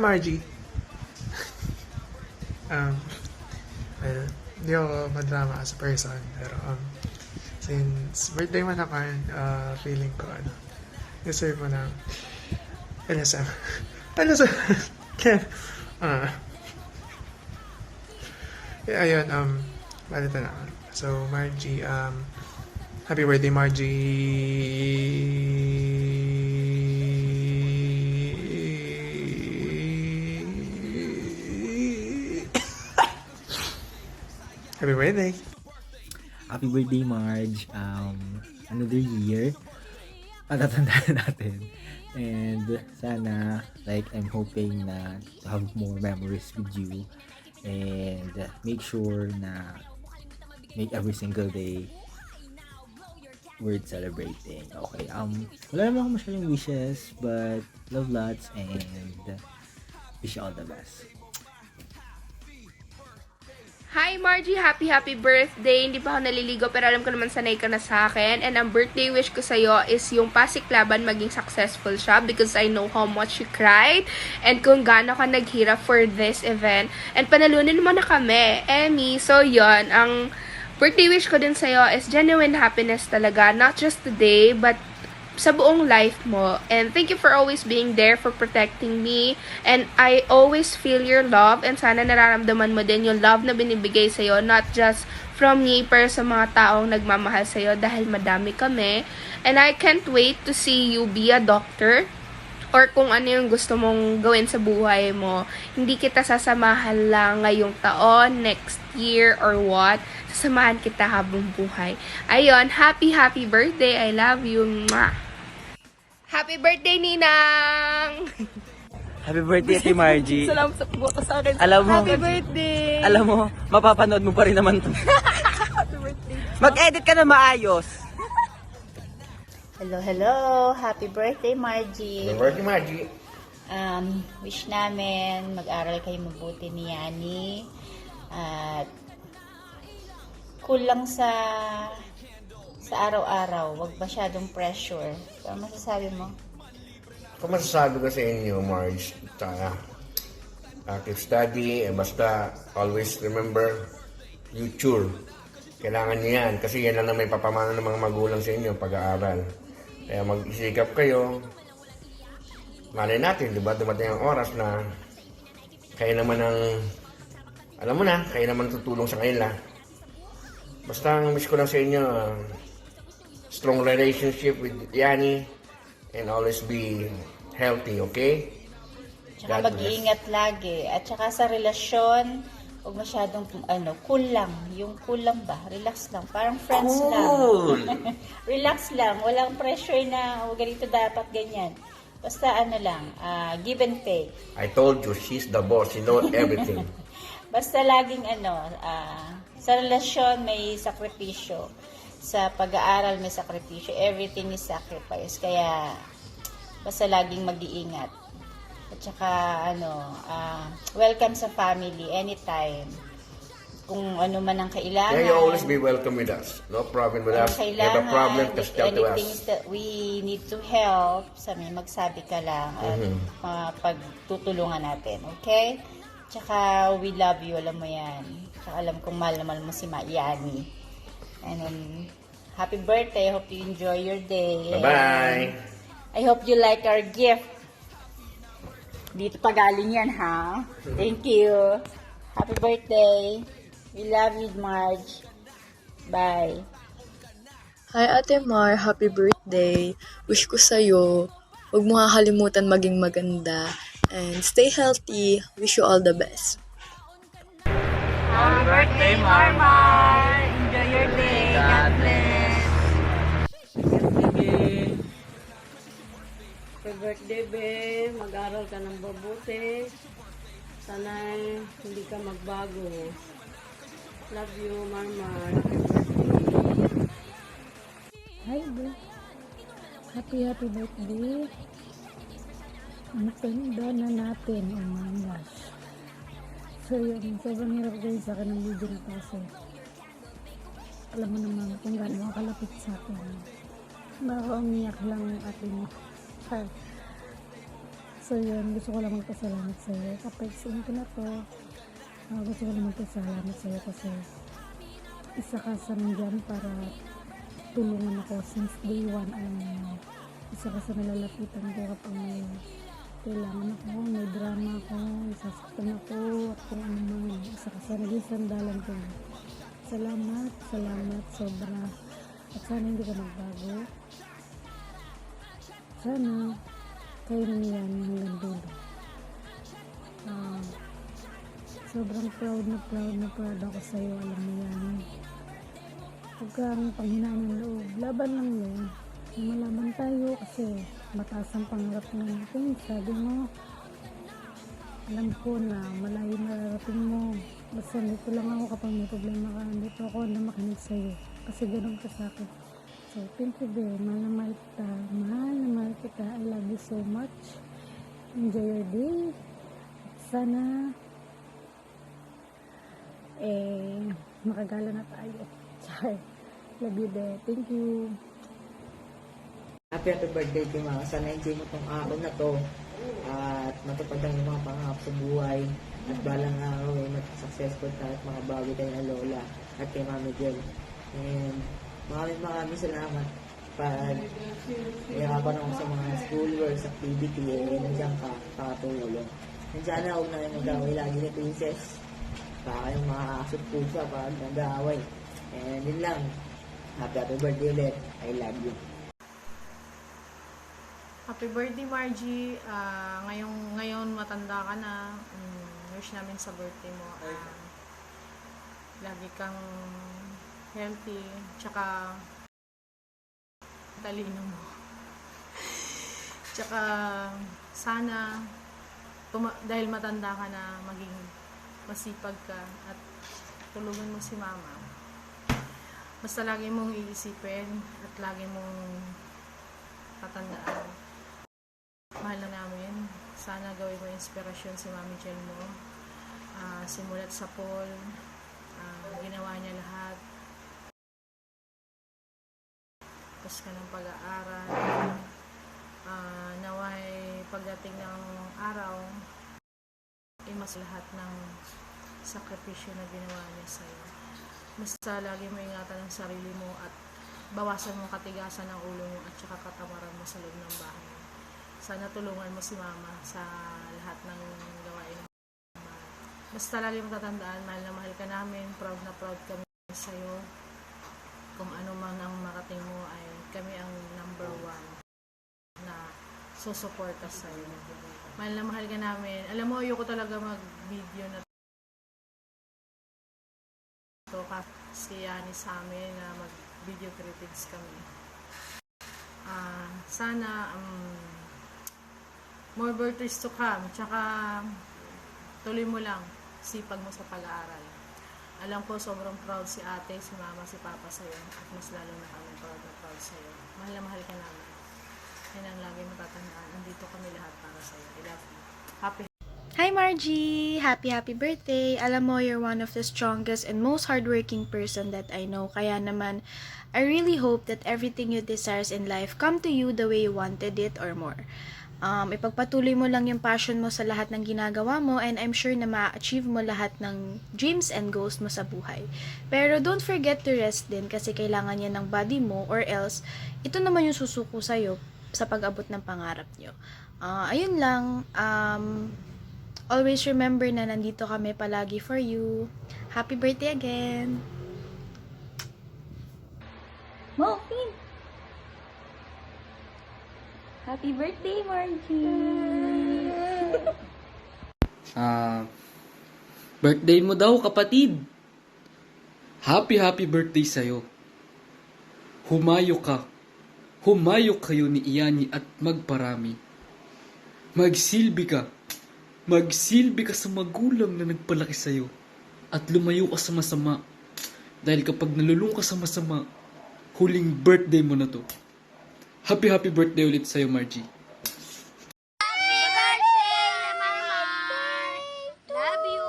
Margie. Well, hindi ako madrama as a person, pero since birthday mo naman, feeling ko, deserve mo ng LSM. LSM! Yeah, ayun, balita na. So, Margie, happy birthday, Margie! Happy birthday! Happy birthday, Marge. Another year. Patatandaan natin. And sana, like, I'm hoping na to have more memories with you. And make sure na make every single day worth celebrating. Okay, wala naman ako masyadong wishes, but love lots and wish you all the best. Hi Margie! Happy birthday! Hindi pa ako naliligo pero alam ko naman sanay ka na sa akin. And ang birthday wish ko sa'yo is yung Pasiklaban maging successful siya because I know how much you cried and kung gaano ka naghirap for this event. And panalunin mo na kami, Emmy. So yon, ang birthday wish ko din sa'yo is genuine happiness talaga. Not just today, but sa buong life mo. And thank you for always being there, for protecting me. And I always feel your love. And sana nararamdaman mo din yung love na binibigay sa'yo. Not just from me, pero sa mga taong nagmamahal sa'yo dahil madami kami. And I can't wait to see you be a doctor. Or kung ano yung gusto mong gawin sa buhay mo. Hindi kita sasamahan lang ngayong taon, next year, or what. Sasamahan kita habang buhay. Ayun, happy birthday. I love you. Mwah! Happy birthday, Ninang! Happy birthday, Ate Margie. Salamat sa pagbuto sa akin. Alam mo, Happy birthday! Alam mo, mapapanood mo pa rin naman to. Happy birthday! Mag-edit ka na maayos. Hello. Happy birthday, Margie. Happy birthday, Margie. Wish namin mag-aral kayo mabuti ni Yani. At kulang sa araw-araw. Huwag masyadong pressure. Ano masasabi mo? Kung masasabi ko sa inyo, Marge, active study, basta always remember future. Kailangan niyo yan kasi yan lang na may papamana ng mga magulang sa inyo pag-aaral. Kaya mag-isikap kayo. Malay natin, di ba? Dumating ang oras na kayo naman ang, alam mo na, kayo naman tutulong sa kanila. Basta ang wish ko lang sa inyo, strong relationship with Yani and always be healthy, okay? Tsaka mag-iingat lagi. At tsaka sa relasyon, huwag masyadong, cool lang. Yung cool lang ba? Relax lang. Parang friends Cool. lang. Relax lang. Walang pressure na, ganito dapat, ganyan. Basta give and take. I told you, she's the boss. She knows everything. Basta laging sa relasyon may sakripisyo. Sa pag-aaral may sakripisyo. Everything is sacrifice. Kaya basta laging mag-iingat. At saka welcome sa family anytime. Kung ano man ang kailangan. Yeah, you always be welcome with us. No problem with us. If you have a problem, just tell to anything us. that we need to help, magsabi ka lang at pagtutulungan natin. Okay? Tsaka we love you, alam mo yan. Tsaka alam kong mahal na mahal mo si Yani. And then, happy birthday. I hope you enjoy your day. Bye-bye. I hope you like our gift. Dito pa galing yan, ha? Thank you. Happy birthday. We love you, Marge. Bye. Hi Ate Mar, happy birthday. Wish ko sa'yo, huwag mo kakalimutan maging maganda. And stay healthy. Wish you all the best. Happy birthday, Marmar! Enjoy your day. God bless. Happy birthday, be. Mag-aral ka ng mabuti. Sana hindi ka magbago. Love you, Marmar. Hi, be. Happy birthday. Ang ganda na natin. Oh my gosh. So yun, sobrang hirap gawin sa akin ng video na to kasi alam mo naman kung gaano kalapit sa akin. Baka umiyak lang ang ating So yun, gusto ko lang magpasalamat sa iyo. Kapag sin ko na to, gusto ko lang magpasalamat sa iyo kasi isa ka sa nandyan para tulungan ako since day one. Alam mo, isa ka sa nalalapitan ko kapag may kailangan ako, may drama ako, isasaktan ako, at kung ano man. Isa ka sa naging sandalan ko. Salamat, salamat, sobra. At sana hindi ka magbago. Sana kayo na yan hanggang dulo. Sobrang proud na proud ako sa iyo. Alam mo yan. Huwag kang panghinaan ng loob. Laban lang yun. Malaman tayo kasi mataas ang pangarap natin. Sabi mo, alam ko na malayo mararating mo. Basta dito lang ako kapag may problema ka. Dito ako na makinig sa iyo. Kasi ganun ka sa akin. So, thank you very much. Mahal na mahal kita. Mahal na mahal kita. I love you so much. Enjoy your day. Sana makagala na tayo. Char. Love you there. Thank you. Happy birthday, Tima. Sana enjoy mo tong araw na to. At matupad ang mga pangarap sa buhay. At balang araw ay mag-successful tayo at makabawi tayo na lola at kay Mami Jel. And maraming salamat. Pag ihirapan ako sa mga schoolwork, activity, nandiyan ka, pakatulong. And sana huwag na kayo mag-away lagi ni Princess. Baka kayong makakasot po siya pag nag-aaway. And yun lang. Happy birthday ulit. I love you. Happy birthday, Margie. Ngayon matanda ka na. Wish namin sa birthday mo. Lagi kang healthy. Tsaka talino mo. Tsaka sana dahil matanda ka na, maging masipag ka at tulungan mo si mama. Basta lagi mong iisipin at lagi mong tatandaan. Mahal na namin. Sana gawin mo inspirasyon si Mami Jel mo. Simulat sa Paul. Ginawa niya lahat. Tapos ka ng pag-aaral. Naway pagdating ng araw, mas lahat ng sakripisyo na ginawa niya sa'yo. Basta lagi mo ingatan ang sarili mo at bawasan mo katigasan ng ulo mo at saka katamaran mo sa loob ng bahay. Sana tulungan mo si mama sa lahat ng gawain. Basta lagi mo tatandaan, mahal na mahal ka namin, proud na proud kami sa'yo. Kung ano man ang marating mo ay kami ang number one na susuporta sa'yo. Mahal na mahal ka namin. Alam mo, ayoko talaga mag-video na ito kasi yani sa amin na mag-video critics kami. Sana more birthdays to come. Tsaka tuloy mo lang. Sipag mo sa pag-aaral. Alam ko sobrang proud si ate, si mama, si papa sa'yo. At mas lalo na kami proud na proud sa'yo. Mahal na mahal ka namin. Yan ang lagi matatandaan. Andito kami lahat para sa'yo. I love you. Happy. Hi Margie! Happy birthday! Alam mo, you're one of the strongest and most hardworking person that I know. Kaya naman, I really hope that everything you desires in life come to you the way you wanted it or more. Ipagpatuloy mo lang yung passion mo sa lahat ng ginagawa mo and I'm sure na ma-achieve mo lahat ng dreams and goals mo sa buhay. Pero don't forget to rest din kasi kailangan yan ng body mo or else ito naman yung susuko sa'yo sa pag-abot ng pangarap nyo. Ayun lang. Always remember na nandito kami palagi for you. Happy birthday again! Mopin! Happy birthday, Margie! Birthday mo daw, kapatid! Happy birthday sa'yo. Humayo ka. Humayo kayo ni Iyani at magparami. Magsilbi ka. Magsilbi ka sa magulang na nagpalaki sa'yo at lumayo ka sa masama. Dahil kapag nalulung ka sa masama, huling birthday mo na to. Happy birthday ulit sa'yo, Margie. Happy birthday, Mama! Love you!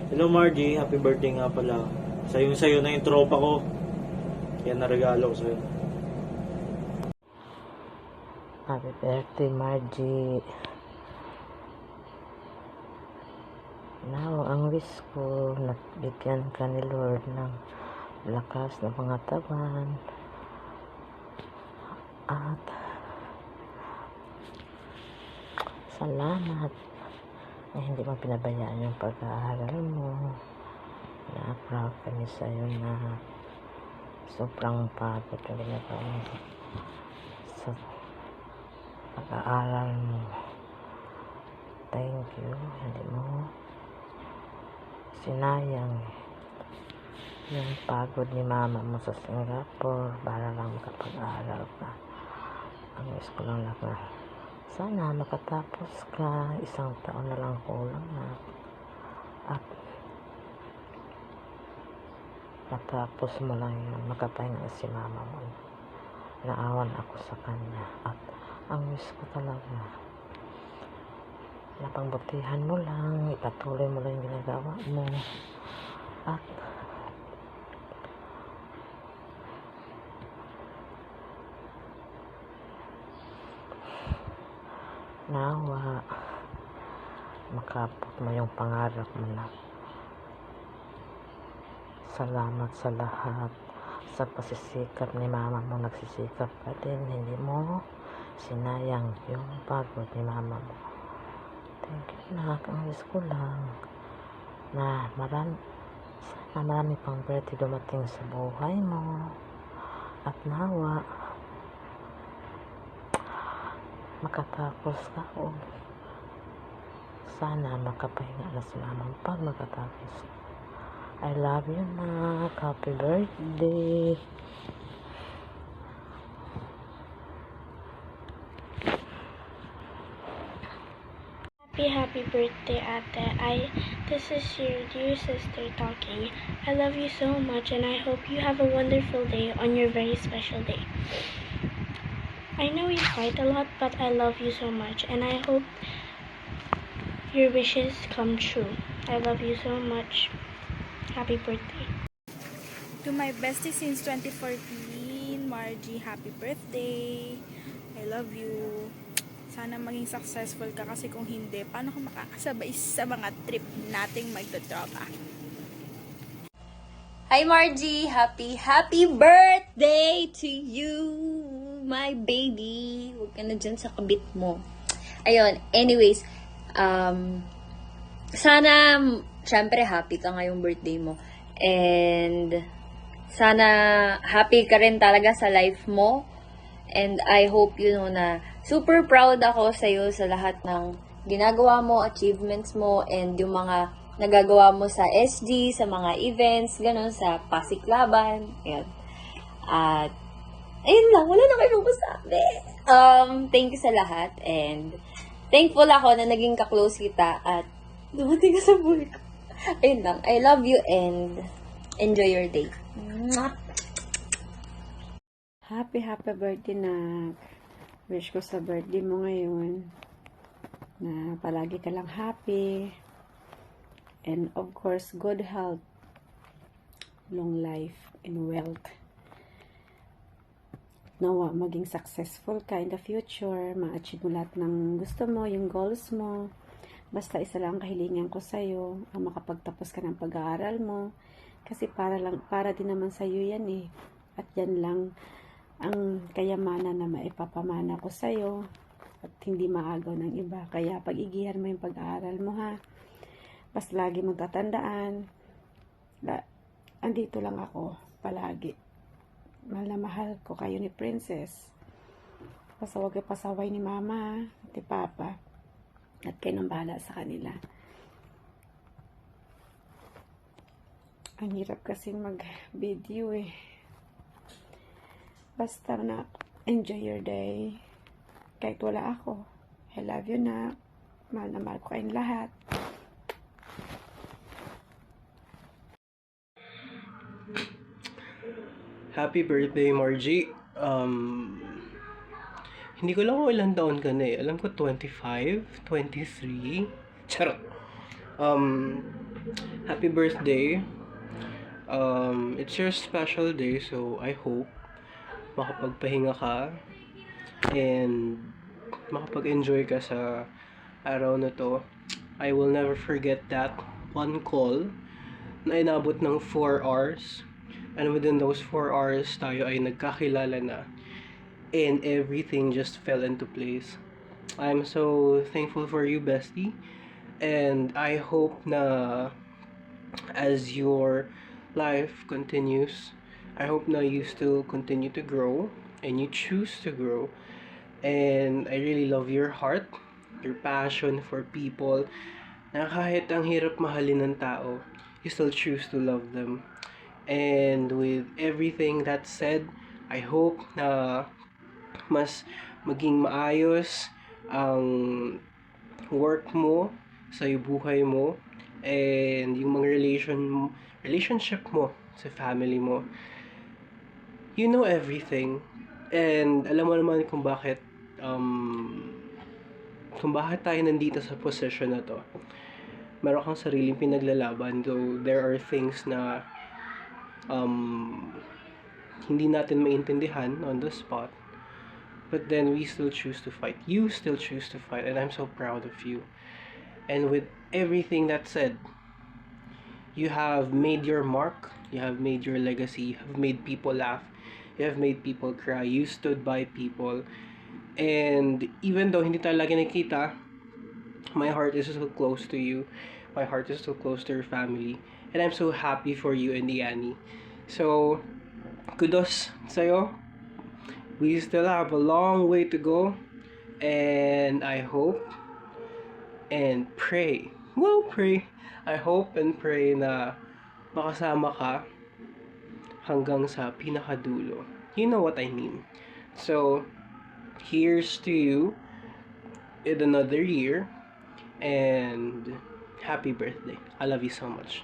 Hello, Margie. Happy birthday nga pala. Sayo na yung tropa ko. Yan na regalo ko sa'yo. Happy birthday, Margie. Now, ang wish ko, nabigyan ka ni Lord ng lakas na pangatawan at salamat na hindi mo pinabayaan yung pag-aaral mo. Na proud kami sa'yo na sobrang pagod na ginagawa mo sa pag-aaral mo. Thank you. Hindi mo sinayang yung pagod ni mama mo sa Singapore para lang makapag-aaral ka. Ang wish ko lang na sana makatapos ka, 1 taon na lang kulang na, at matapos mo lang yun, makapahinga si mama mo. Naawan ako sa kanya, at ang wish ko talaga na pangbutihan mo lang, ipatuloy mo lang yung ginagawa mo, at nawa makapot mo yung pangarap mo na. Salamat sa lahat, sa pasisikap ni mama mo. Nagsisikap ka din, hindi mo sinayang yung pagod ni mama mo. Thank you, nak. Ang wish ko lang na marami pang birthday dumating sa buhay mo, at nawa makatapos ka, o sana makapahinga na si mama pag makatapos. I love you, nak. Happy birthday. Happy birthday, Ate. This is your dear sister talking. I love you so much, and I hope you have a wonderful day on your very special day. I know you fight a lot, but I love you so much, and I hope your wishes come true. I love you so much. Happy birthday. To my bestie since 2014, Margie, happy birthday. I love you. Sana maging successful ka, kasi kung hindi, paano ka makakasabay sa mga trip nating magdotropa? Hi Margie! Happy birthday to you, my baby! Huwag ka na dyan sa kabit mo. Ayun, anyways, sana, syempre happy ka ngayong birthday mo. And, sana happy ka rin talaga sa life mo. And I hope you know na super proud ako sa'yo sa lahat ng ginagawa mo, achievements mo, and yung mga nagagawa mo sa SG, sa mga events, gano'n, sa Pasiklaban. Ayan. At, ayun lang, wala na kayo masabi. Thank you sa lahat, and thankful ako na naging ka-close kita at dumating ka sa buhay ko. Ayun lang, I love you and enjoy your day. Mwah! Happy birthday, na wish ko sa birthday mo ngayon na palagi ka lang happy, and of course good health, long life, and wealth. Nawa maging successful ka in the future, ma-achieve mo lahat ng gusto mo, yung goals mo. Basta isa lang kahilingan ko sa'yo, ang makapagtapos ka ng pag-aaral mo, kasi para din naman sa'yo yan eh, at yan lang ang kayamanan na maipapamana ko sa'yo, at hindi maagaw ng iba. Kaya pag-igihan mo yung pag-aaral mo, ha. Basta lagi mong tatandaan, andito lang ako palagi. Mahal na mahal ko kayo ni Princess. Basta huwag kayo pasaway ni Mama at ni Papa, at kayo nang bahala sa kanila. Ang hirap kasing mag-video eh. Basta na, enjoy your day. Kahit wala ako. I love you, na. Mahal na mahal ko kayong lahat. Happy birthday, Margie. Hindi ko lang kung ilang taon ka na eh. Alam ko 25, 23. Charot. Happy birthday. It's your special day, so I hope makapagpahinga ka and makapag-enjoy ka sa araw na to. I will never forget that one call na inabot ng 4 hours. And within those 4 hours, tayo ay nagkakilala na. And everything just fell into place. I'm so thankful for you, bestie. And I hope na as your life continues, I hope na you still continue to grow and you choose to grow. And I really love your heart, your passion for people, na kahit ang hirap mahalin ng tao, you still choose to love them. And with everything that said, I hope na mas maging maayos ang work mo, sa buhay mo, and yung mga relationship mo sa family mo. You know everything. And alam mo naman kung bakit tayo nandito sa position na to. Meron kang sariling pinaglalaban, though there are things na hindi natin maintindihan on the spot. But then we still choose to fight. You still choose to fight, and I'm so proud of you. And with everything that said, you have made your mark, you have made your legacy, you have made people laugh, you have made people cry, you stood by people. And even though hindi tayo lagi nakita, my heart is so close to you. My heart is so close to your family. And I'm so happy for you and Annie. So, kudos sa'yo. We still have a long way to go. And I hope and pray. I hope and pray na makasama ka hanggang sa pinakadulo. You know what I mean. So, here's to you in another year. And happy birthday. I love you so much.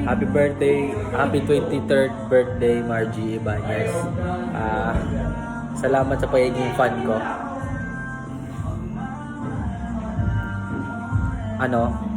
Happy birthday, happy 23rd birthday, Margie Ibanez. Salamat sa pagiging fan ko.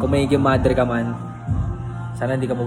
Kung may mother ka man, sana hindi ka